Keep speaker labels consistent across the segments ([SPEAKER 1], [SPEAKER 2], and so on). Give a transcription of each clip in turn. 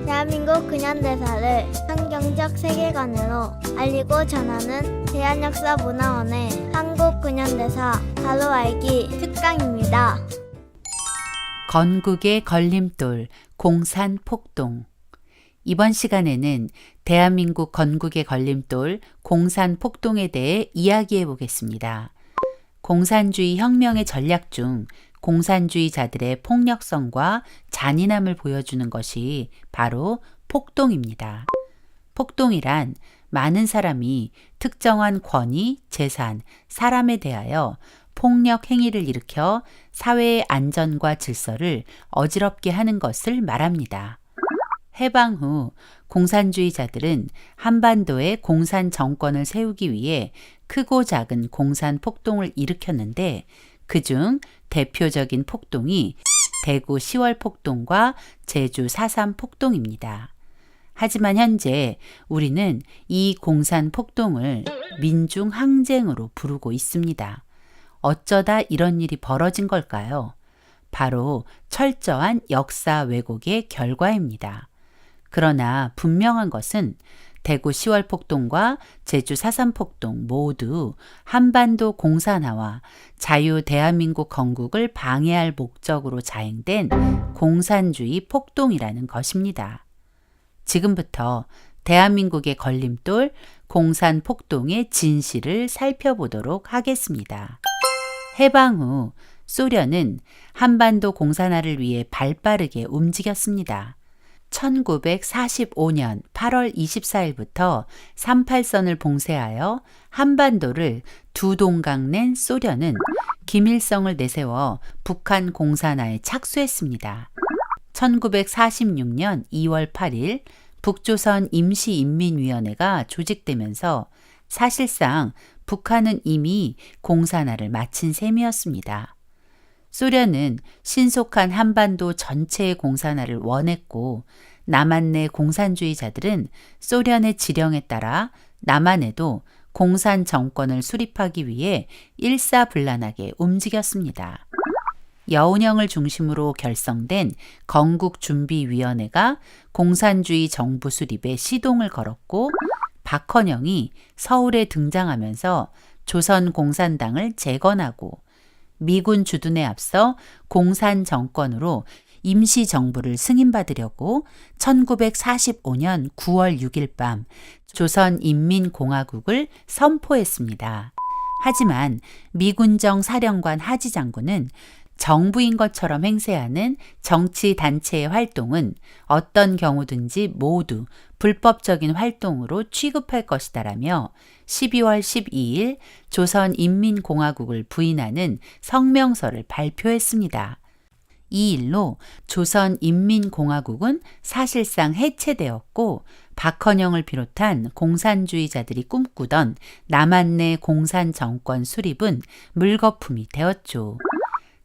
[SPEAKER 1] 대한민국 근현대사를 성경적 세계관으로 알리고 전하는 대한역사문화원의 한국근현대사 바로 알기 특강입니다.
[SPEAKER 2] 건국의 걸림돌, 공산폭동. 이번 시간에는 대한민국 건국의 걸림돌, 공산폭동에 대해 이야기해 보겠습니다. 공산주의 혁명의 전략 중 공산주의자들의 폭력성과 잔인함을 보여주는 것이 바로 폭동입니다. 폭동이란 많은 사람이 특정한 권위, 재산, 사람에 대하여 폭력 행위를 일으켜 사회의 안전과 질서를 어지럽게 하는 것을 말합니다. 해방 후 공산주의자들은 한반도에 공산 정권을 세우기 위해 크고 작은 공산 폭동을 일으켰는데 그중 대표적인 폭동이 대구 10월 폭동과 제주 4.3 폭동입니다. 하지만 현재 우리는 이 공산 폭동을 민중항쟁으로 부르고 있습니다. 어쩌다 이런 일이 벌어진 걸까요? 바로 철저한 역사 왜곡의 결과입니다. 그러나 분명한 것은 대구 10월 폭동과 제주 4.3 폭동 모두 한반도 공산화와 자유 대한민국 건국을 방해할 목적으로 자행된 공산주의 폭동이라는 것입니다. 지금부터 대한민국의 걸림돌 공산폭동의 진실을 살펴보도록 하겠습니다. 해방 후 소련은 한반도 공산화를 위해 발빠르게 움직였습니다. 1945년 8월 24일부터 38선을 봉쇄하여 한반도를 두 동강 낸 소련은 김일성을 내세워 북한 공산화에 착수했습니다. 1946년 2월 8일 북조선 임시인민위원회가 조직되면서 사실상 북한은 이미 공산화를 마친 셈이었습니다. 소련은 신속한 한반도 전체의 공산화를 원했고 남한 내 공산주의자들은 소련의 지령에 따라 남한에도 공산 정권을 수립하기 위해 일사불란하게 움직였습니다. 여운형을 중심으로 결성된 건국준비위원회가 공산주의 정부 수립에 시동을 걸었고 박헌영이 서울에 등장하면서 조선공산당을 재건하고 미군 주둔에 앞서 공산 정권으로 임시정부를 승인받으려고 1945년 9월 6일 밤 조선인민공화국을 선포했습니다. 하지만 미군정 사령관 하지 장군은 정부인 것처럼 행세하는 정치단체의 활동은 어떤 경우든지 모두 불법적인 활동으로 취급할 것이다라며 12월 12일 조선인민공화국을 부인하는 성명서를 발표했습니다. 이 일로 조선인민공화국은 사실상 해체되었고 박헌영을 비롯한 공산주의자들이 꿈꾸던 남한 내 공산정권 수립은 물거품이 되었죠.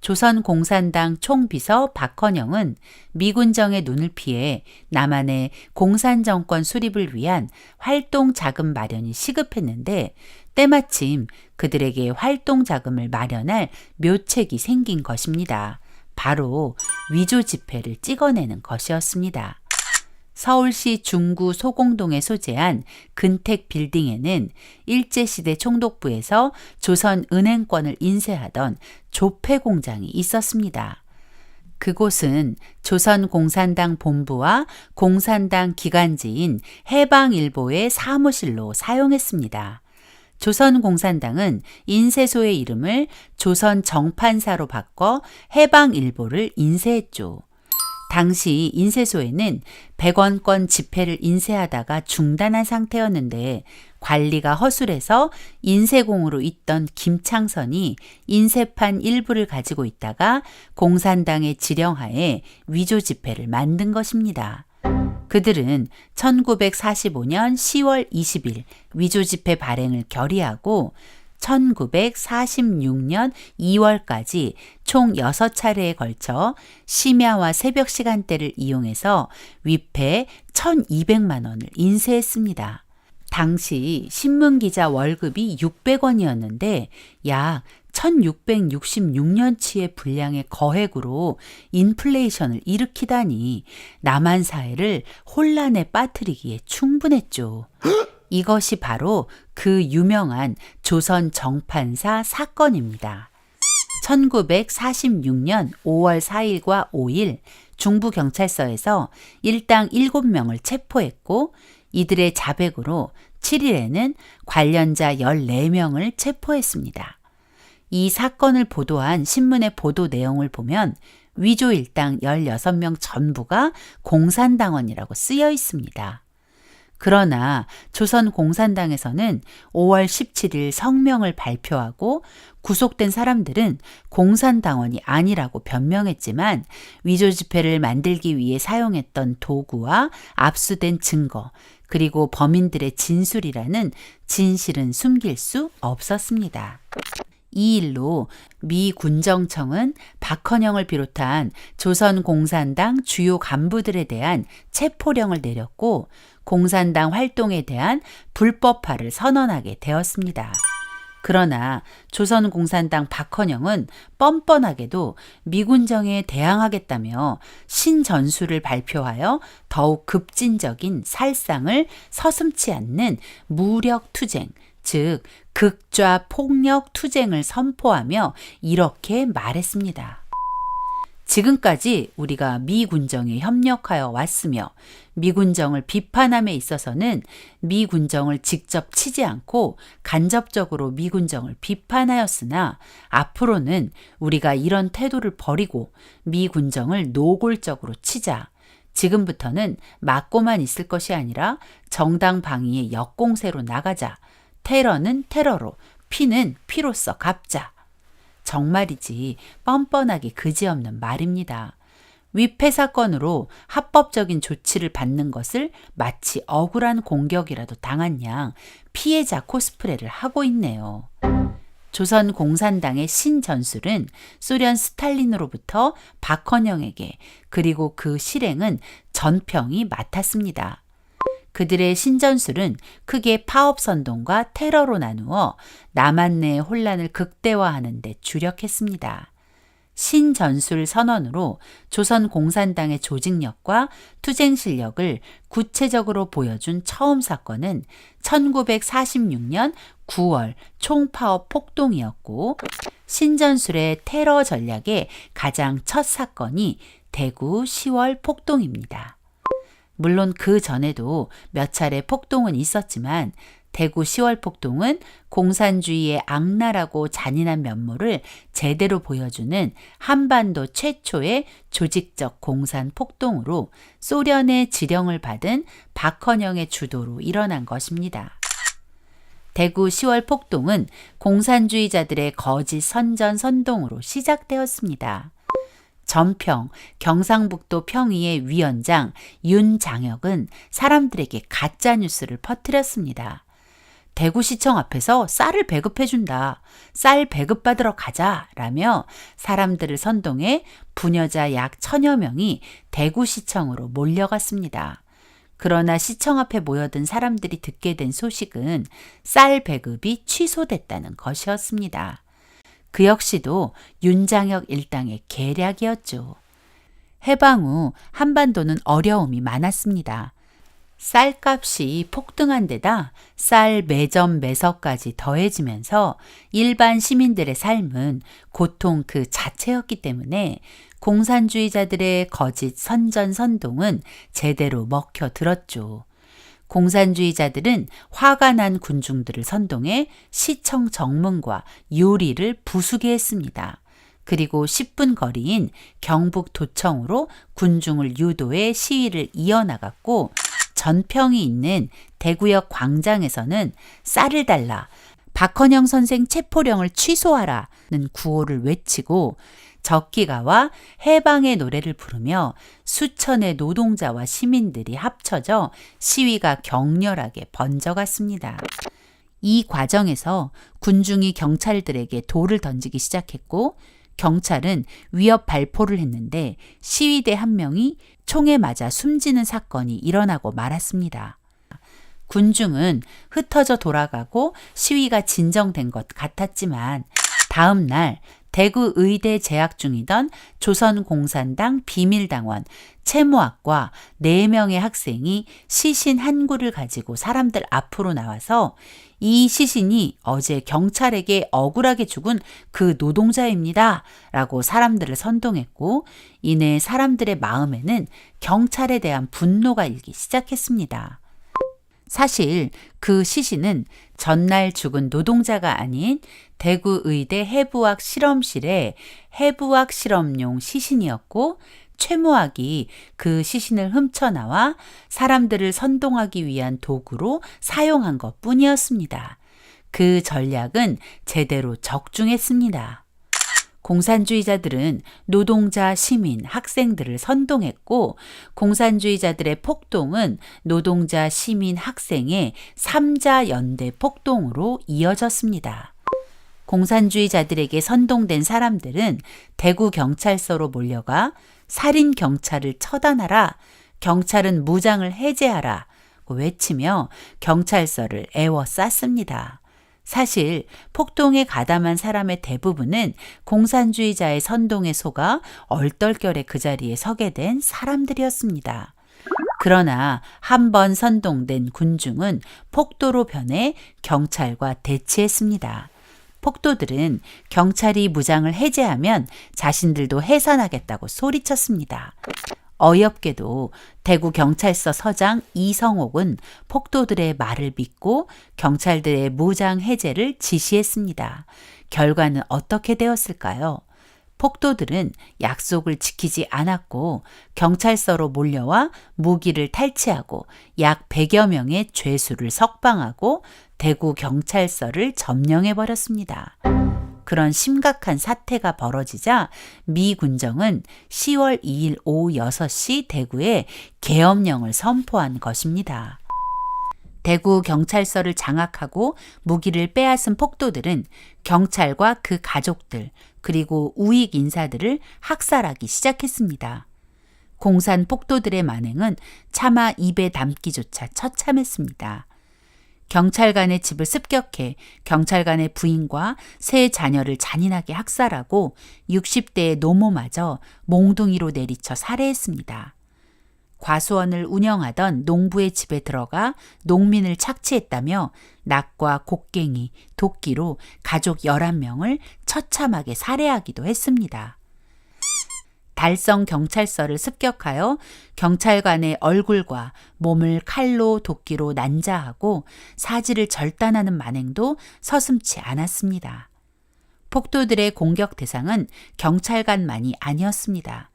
[SPEAKER 2] 조선공산당 총비서 박헌영은 미군정의 눈을 피해 남한의 공산정권 수립을 위한 활동 자금 마련이 시급했는데 때마침 그들에게 활동 자금을 마련할 묘책이 생긴 것입니다. 바로 위조 지폐를 찍어내는 것이었습니다. 서울시 중구 소공동에 소재한 근택 빌딩에는 일제시대 총독부에서 조선은행권을 인쇄하던 조폐 공장이 있었습니다. 그곳은 조선공산당 본부와 공산당 기관지인 해방일보의 사무실로 사용했습니다. 조선공산당은 인쇄소의 이름을 조선정판사로 바꿔 해방일보를 인쇄했죠. 당시 인쇄소에는 100원권 지폐를 인쇄하다가 중단한 상태였는데 관리가 허술해서 인쇄공으로 있던 김창선이 인쇄판 일부를 가지고 있다가 공산당의 지령하에 위조 지폐를 만든 것입니다. 그들은 1945년 10월 20일 위조 지폐 발행을 결의하고 1946년 2월까지 총 6차례에 걸쳐 심야와 새벽 시간대를 이용해서 위패 1,200만 원을 인쇄했습니다. 당시 신문기자 월급이 600원이었는데 약 1666년치의 분량의 거액으로 인플레이션을 일으키다니 남한 사회를 혼란에 빠뜨리기에 충분했죠. 이것이 바로 그 유명한 조선 정판사 사건입니다. 1946년 5월 4일과 5일 중부경찰서에서 일당 7명을 체포했고 이들의 자백으로 7일에는 관련자 14명을 체포했습니다. 이 사건을 보도한 신문의 보도 내용을 보면 위조 일당 16명 전부가 공산당원이라고 쓰여 있습니다. 그러나 조선공산당에서는 5월 17일 성명을 발표하고 구속된 사람들은 공산당원이 아니라고 변명했지만 위조 지폐를 만들기 위해 사용했던 도구와 압수된 증거 그리고 범인들의 진술이라는 진실은 숨길 수 없었습니다. 이 일로 미 군정청은 박헌영을 비롯한 조선공산당 주요 간부들에 대한 체포령을 내렸고 공산당 활동에 대한 불법화를 선언하게 되었습니다. 그러나 조선공산당 박헌영은 뻔뻔하게도 미군정에 대항하겠다며 신전술을 발표하여 더욱 급진적인 살상을 서슴지 않는 무력투쟁, 즉 극좌 폭력 투쟁을 선포하며 이렇게 말했습니다. 지금까지 우리가 미군정에 협력하여 왔으며 미군정을 비판함에 있어서는 미군정을 직접 치지 않고 간접적으로 미군정을 비판하였으나 앞으로는 우리가 이런 태도를 버리고 미군정을 노골적으로 치자. 지금부터는 맞고만 있을 것이 아니라 정당 방위의 역공세로 나가자. 테러는 테러로, 피는 피로써 갚자. 정말이지 뻔뻔하게 그지없는 말입니다. 위패 사건으로 합법적인 조치를 받는 것을 마치 억울한 공격이라도 당한 양 피해자 코스프레를 하고 있네요. 조선 공산당의 신전술은 소련 스탈린으로부터 박헌영에게 그리고 그 실행은 전평이 맡았습니다. 그들의 신전술은 크게 파업선동과 테러로 나누어 남한 내의 혼란을 극대화하는 데 주력했습니다. 신전술 선언으로 조선 공산당의 조직력과 투쟁 실력을 구체적으로 보여준 처음 사건은 1946년 9월 총파업 폭동이었고 신전술의 테러 전략의 가장 첫 사건이 대구 10월 폭동입니다. 물론 그 전에도 몇 차례 폭동은 있었지만 대구 10월 폭동은 공산주의의 악랄하고 잔인한 면모를 제대로 보여주는 한반도 최초의 조직적 공산 폭동으로 소련의 지령을 받은 박헌영의 주도로 일어난 것입니다. 대구 10월 폭동은 공산주의자들의 거짓 선전 선동으로 시작되었습니다. 전평, 경상북도 평의의 위원장 윤장혁은 사람들에게 가짜뉴스를 퍼뜨렸습니다. 대구시청 앞에서 쌀을 배급해준다. 쌀 배급받으러 가자. 라며 사람들을 선동해 부녀자 약 1000여 명이 대구시청으로 몰려갔습니다. 그러나 시청 앞에 모여든 사람들이 듣게 된 소식은 쌀 배급이 취소됐다는 것이었습니다. 그 역시도 윤장혁 일당의 계략이었죠. 해방 후 한반도는 어려움이 많았습니다. 쌀값이 폭등한 데다 쌀 매점 매석까지 더해지면서 일반 시민들의 삶은 고통 그 자체였기 때문에 공산주의자들의 거짓 선전 선동은 제대로 먹혀들었죠. 공산주의자들은 화가 난 군중들을 선동해 시청 정문과 유리를 부수게 했습니다. 그리고 10분 거리인 경북 도청으로 군중을 유도해 시위를 이어나갔고 전평이 있는 대구역 광장에서는 쌀을 달라, 박헌영 선생 체포령을 취소하라는 구호를 외치고 적기가와 해방의 노래를 부르며 수천의 노동자와 시민들이 합쳐져 시위가 격렬하게 번져갔습니다. 이 과정에서 군중이 경찰들에게 돌을 던지기 시작했고 경찰은 위협 발포를 했는데 시위대 한 명이 총에 맞아 숨지는 사건이 일어나고 말았습니다. 군중은 흩어져 돌아가고 시위가 진정된 것 같았지만 다음 날 대구 의대 재학 중이던 조선공산당 비밀당원 채모학과 4명의 학생이 시신 한 구를 가지고 사람들 앞으로 나와서 이 시신이 어제 경찰에게 억울하게 죽은 그 노동자입니다. 라고 사람들을 선동했고, 이내 사람들의 마음에는 경찰에 대한 분노가 일기 시작했습니다. 사실 그 시신은 전날 죽은 노동자가 아닌 대구 의대 해부학 실험실의 해부학 실험용 시신이었고, 최모학이 그 시신을 훔쳐나와 사람들을 선동하기 위한 도구로 사용한 것 뿐이었습니다. 그 전략은 제대로 적중했습니다. 공산주의자들은 노동자, 시민, 학생들을 선동했고, 공산주의자들의 폭동은 노동자, 시민, 학생의 3자 연대 폭동으로 이어졌습니다. 공산주의자들에게 선동된 사람들은 대구 경찰서로 몰려가 살인 경찰을 처단하라, 경찰은 무장을 해제하라 외치며 경찰서를 에워쌌습니다. 사실 폭동에 가담한 사람의 대부분은 공산주의자의 선동에 속아 얼떨결에 그 자리에 서게 된 사람들이었습니다. 그러나 한 번 선동된 군중은 폭도로 변해 경찰과 대치했습니다. 폭도들은 경찰이 무장을 해제하면 자신들도 해산하겠다고 소리쳤습니다. 어이없게도 대구 경찰서 서장 이성옥은 폭도들의 말을 믿고 경찰들의 무장 해제를 지시했습니다. 결과는 어떻게 되었을까요? 폭도들은 약속을 지키지 않았고 경찰서로 몰려와 무기를 탈취하고 약 100여 명의 죄수를 석방하고 대구 경찰서를 점령해버렸습니다. 그런 심각한 사태가 벌어지자 미 군정은 10월 2일 오후 6시 대구에 계엄령을 선포한 것입니다. 대구 경찰서를 장악하고 무기를 빼앗은 폭도들은 경찰과 그 가족들 그리고 우익 인사들을 학살하기 시작했습니다. 공산 폭도들의 만행은 차마 입에 담기조차 처참했습니다. 경찰관의 집을 습격해 경찰관의 부인과 세 자녀를 잔인하게 학살하고 60대의 노모마저 몽둥이로 내리쳐 살해했습니다. 과수원을 운영하던 농부의 집에 들어가 농민을 착취했다며 낙과 곡괭이, 도끼로 가족 11명을 처참하게 살해하기도 했습니다. 달성 경찰서를 습격하여 경찰관의 얼굴과 몸을 칼로 도끼로 난자하고 사지를 절단하는 만행도 서슴지 않았습니다. 폭도들의 공격 대상은 경찰관만이 아니었습니다.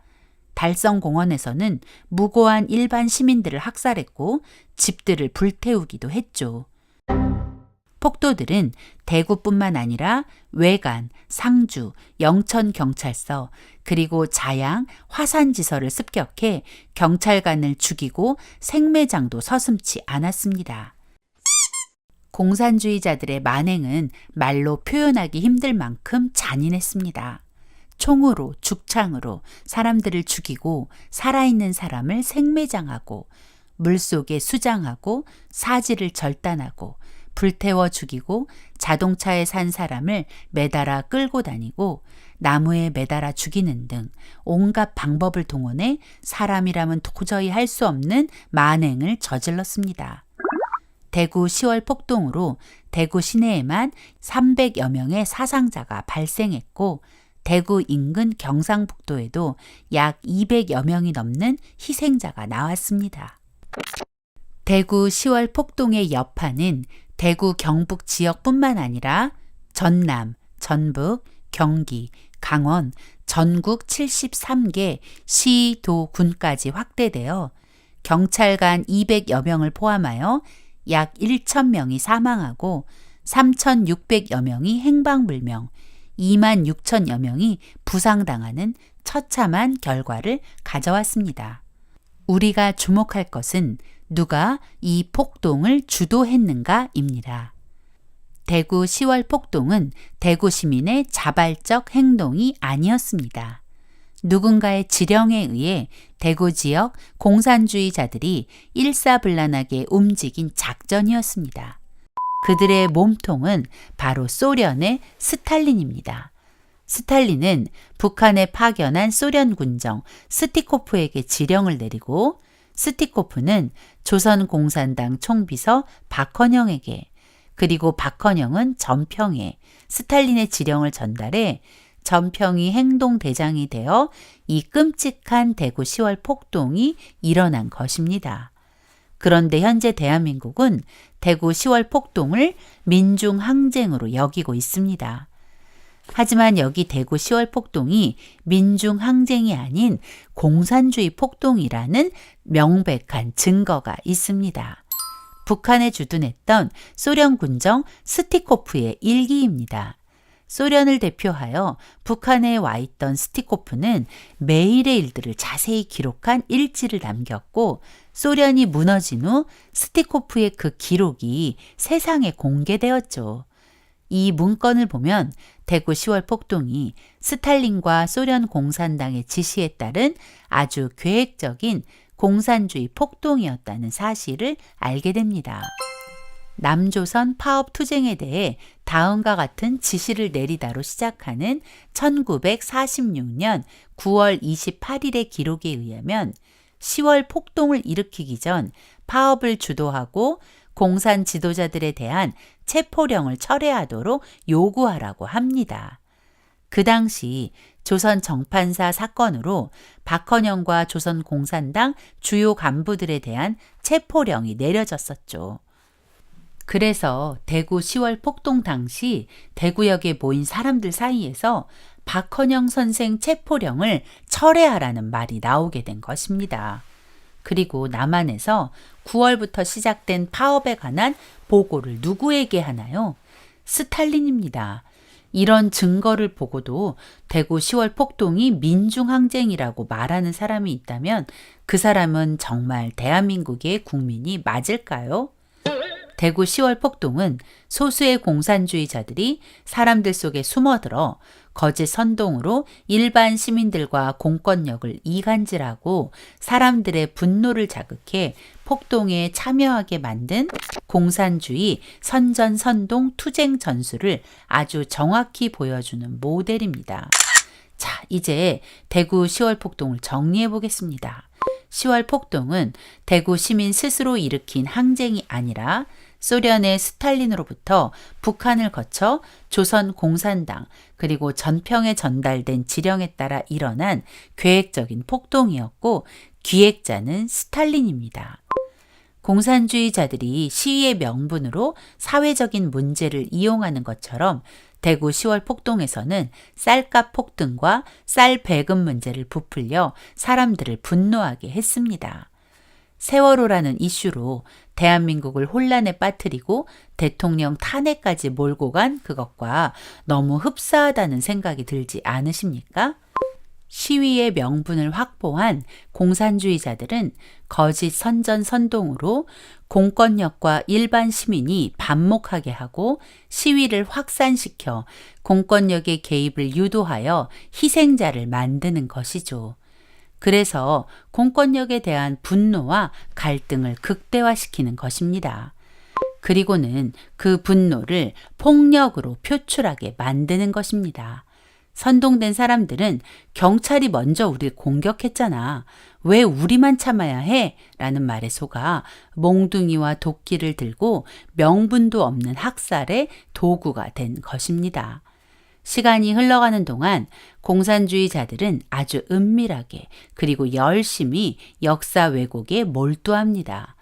[SPEAKER 2] 달성공원에서는 무고한 일반 시민들을 학살했고 집들을 불태우기도 했죠. 폭도들은 대구뿐만 아니라 외관, 상주, 영천경찰서, 그리고 자양, 화산지서를 습격해 경찰관을 죽이고 생매장도 서슴지 않았습니다. 공산주의자들의 만행은 말로 표현하기 힘들 만큼 잔인했습니다. 총으로, 죽창으로 사람들을 죽이고 살아있는 사람을 생매장하고 물속에 수장하고 사지를 절단하고 불태워 죽이고 자동차에 산 사람을 매달아 끌고 다니고 나무에 매달아 죽이는 등 온갖 방법을 동원해 사람이라면 도저히 할 수 없는 만행을 저질렀습니다. 대구 10월 폭동으로 대구 시내에만 300여 명의 사상자가 발생했고 대구 인근 경상북도에도 약 200여 명이 넘는 희생자가 나왔습니다. 대구 10월 폭동의 여파는 대구 경북 지역뿐만 아니라 전남, 전북, 경기, 강원, 전국 73개 시, 도, 군까지 확대되어 경찰관 200여 명을 포함하여 약 1,000명이 사망하고 3,600여 명이 행방불명, 2만 6천여 명이 부상당하는 처참한 결과를 가져왔습니다. 우리가 주목할 것은 누가 이 폭동을 주도했는가입니다. 대구 10월 폭동은 대구 시민의 자발적 행동이 아니었습니다. 누군가의 지령에 의해 대구 지역 공산주의자들이 일사불란하게 움직인 작전이었습니다. 그들의 몸통은 바로 소련의 스탈린입니다. 스탈린은 북한에 파견한 소련 군정 스티코프에게 지령을 내리고 스티코프는 조선공산당 총비서 박헌영에게 그리고 박헌영은 전평에 스탈린의 지령을 전달해 전평이 행동대장이 되어 이 끔찍한 대구 10월 폭동이 일어난 것입니다. 그런데 현재 대한민국은 대구 10월 폭동을 민중항쟁으로 여기고 있습니다. 하지만 여기 대구 10월 폭동이 민중항쟁이 아닌 공산주의 폭동이라는 명백한 증거가 있습니다. 북한에 주둔했던 소련 군정 스티코프의 일기입니다. 소련을 대표하여 북한에 와 있던 스티코프는 매일의 일들을 자세히 기록한 일지를 남겼고 소련이 무너진 후 스티코프의 그 기록이 세상에 공개되었죠. 이 문건을 보면 대구 10월 폭동이 스탈린과 소련 공산당의 지시에 따른 아주 계획적인 공산주의 폭동이었다는 사실을 알게 됩니다. 남조선 파업 투쟁에 대해 다음과 같은 지시를 내리다로 시작하는 1946년 9월 28일의 기록에 의하면 10월 폭동을 일으키기 전 파업을 주도하고 공산 지도자들에 대한 체포령을 철회하도록 요구하라고 합니다. 그 당시 조선 정판사 사건으로 박헌영과 조선 공산당 주요 간부들에 대한 체포령이 내려졌었죠. 그래서 대구 10월 폭동 당시 대구역에 모인 사람들 사이에서 박헌영 선생 체포령을 철회하라는 말이 나오게 된 것입니다. 그리고 남한에서 9월부터 시작된 파업에 관한 보고를 누구에게 하나요? 스탈린입니다. 이런 증거를 보고도 대구 10월 폭동이 민중항쟁이라고 말하는 사람이 있다면 그 사람은 정말 대한민국의 국민이 맞을까요? 대구 10월 폭동은 소수의 공산주의자들이 사람들 속에 숨어들어 거짓 선동으로 일반 시민들과 공권력을 이간질하고 사람들의 분노를 자극해 폭동에 참여하게 만든 공산주의 선전선동 투쟁 전술을 아주 정확히 보여주는 모델입니다. 자, 이제 대구 10월 폭동을 정리해 보겠습니다. 10월 폭동은 대구 시민 스스로 일으킨 항쟁이 아니라 소련의 스탈린으로부터 북한을 거쳐 조선 공산당 그리고 전평에 전달된 지령에 따라 일어난 계획적인 폭동이었고 기획자는 스탈린입니다. 공산주의자들이 시위의 명분으로 사회적인 문제를 이용하는 것처럼 대구 10월 폭동에서는 쌀값 폭등과 쌀 배급 문제를 부풀려 사람들을 분노하게 했습니다. 세월호라는 이슈로 대한민국을 혼란에 빠뜨리고 대통령 탄핵까지 몰고 간 그것과 너무 흡사하다는 생각이 들지 않으십니까? 시위의 명분을 확보한 공산주의자들은 거짓 선전선동으로 공권력과 일반 시민이 반목하게 하고 시위를 확산시켜 공권력의 개입을 유도하여 희생자를 만드는 것이죠. 그래서 공권력에 대한 분노와 갈등을 극대화시키는 것입니다. 그리고는 그 분노를 폭력으로 표출하게 만드는 것입니다. 선동된 사람들은 경찰이 먼저 우리를 공격했잖아. 왜 우리만 참아야 해? 라는 말에 속아 몽둥이와 도끼를 들고 명분도 없는 학살의 도구가 된 것입니다. 시간이 흘러가는 동안 공산주의자들은 아주 은밀하게 그리고 열심히 역사 왜곡에 몰두합니다.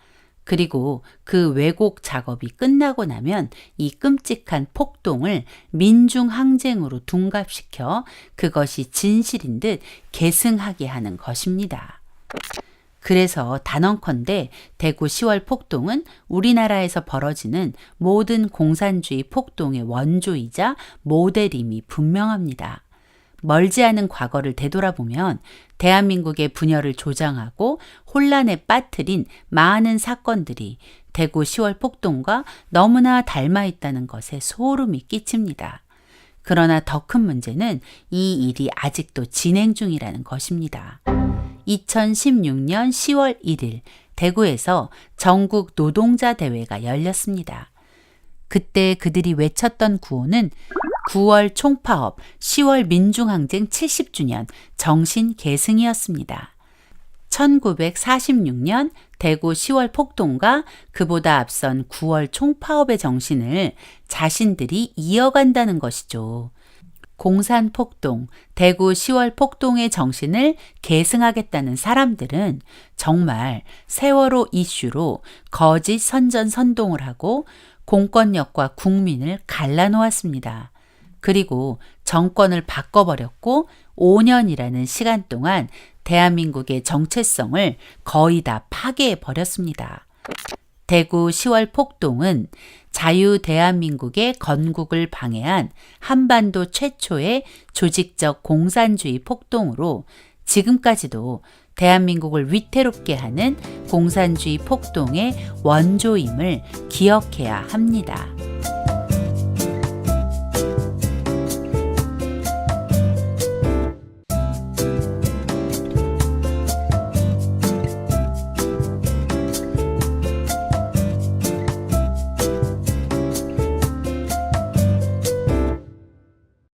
[SPEAKER 2] 그리고 그 왜곡 작업이 끝나고 나면 이 끔찍한 폭동을 민중항쟁으로 둔갑시켜 그것이 진실인 듯 계승하게 하는 것입니다. 그래서 단언컨대 대구 10월 폭동은 우리나라에서 벌어지는 모든 공산주의 폭동의 원조이자 모델임이 분명합니다. 멀지 않은 과거를 되돌아보면 대한민국의 분열을 조장하고 혼란에 빠뜨린 많은 사건들이 대구 10월 폭동과 너무나 닮아 있다는 것에 소름이 끼칩니다. 그러나 더 큰 문제는 이 일이 아직도 진행 중이라는 것입니다. 2016년 10월 1일 대구에서 전국 노동자 대회가 열렸습니다. 그때 그들이 외쳤던 구호는 9월 총파업, 10월 민중항쟁 70주년 정신 계승이었습니다. 1946년 대구 10월 폭동과 그보다 앞선 9월 총파업의 정신을 자신들이 이어간다는 것이죠. 공산폭동, 대구 10월 폭동의 정신을 계승하겠다는 사람들은 정말 세월호 이슈로 거짓 선전선동을 하고 공권력과 국민을 갈라놓았습니다. 그리고 정권을 바꿔버렸고 5년이라는 시간 동안 대한민국의 정체성을 거의 다 파괴해버렸습니다. 대구 10월 폭동은 자유 대한민국의 건국을 방해한 한반도 최초의 조직적 공산주의 폭동으로 지금까지도 대한민국을 위태롭게 하는 공산주의 폭동의 원조임을 기억해야 합니다.